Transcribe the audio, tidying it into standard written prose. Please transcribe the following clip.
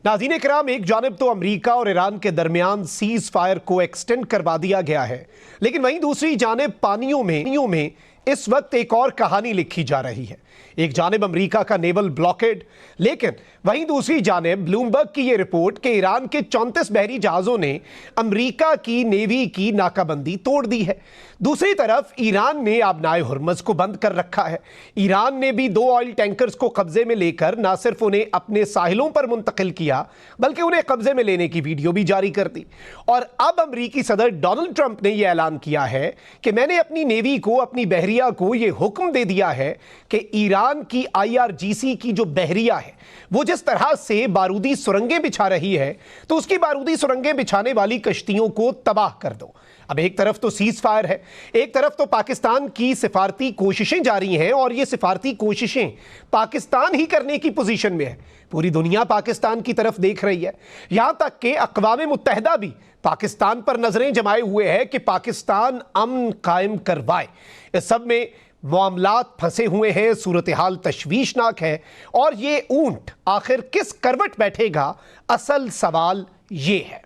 नाज़रीन किराम, एक जानिब तो अमरीका और ईरान के दरमियान सीज फायर को एक्सटेंड करवा दिया गया है, लेकिन वहीं दूसरी जानिब पानियों में इस वक्त एक और कहानी लिखी जा रही है। एक जानिब अमरीका का नेवल ब्लॉकेड, लेकिन वहीं दूसरी जानिब ब्लूमबर्ग की यह रिपोर्ट कि ईरान के 34 बहरी जहाजों ने अमरीका की नेवी की नाकाबंदी तोड़ दी है। दूसरी तरफ ईरान ने आबनाए हुर्मुज़ को बंद कर रखा है। ईरान ने भी 2 ऑयल टैंकर्स को कब्जे में लेकर न सिर्फ उन्हें अपने साहिलों पर मुंतकिल किया, बल्कि उन्हें कब्जे में लेने की वीडियो भी जारी कर दी। और अब अमरीकी सदर डोनाल्ड ट्रंप ने यह ऐलान किया है कि मैंने अपनी नेवी को, अपनी बहरिया को यह हुक्म दे दिया है कि ईरान की IRGC की जो बहरिया है वो जिस तरह से बारूदी सुरंगें बिछा रही है, तो उसकी बारूदी सुरंगें बिछाने वाली कश्तियों को तबाह कर दो। अब एक तरफ तो सीज फायर है, एक तरफ तो पाकिस्तान की सिफारती कोशिशें जारी हैं, और ये सिफारती कोशिशें पाकिस्तान ही करने की पोजीशन में है। पूरी दुनिया पाकिस्तान की तरफ देख रही है, यहां तक कि अक़वाम मुत्तहिदा भी पाकिस्तान पर नजरें जमाए हुए है कि पाकिस्तान अमन कायम करवाए। इस सब में मामलात फंसे हुए हैं, सूरत हाल तशवीशनाक है, और ये ऊंट आखिर किस करवट बैठेगा, असल सवाल ये है।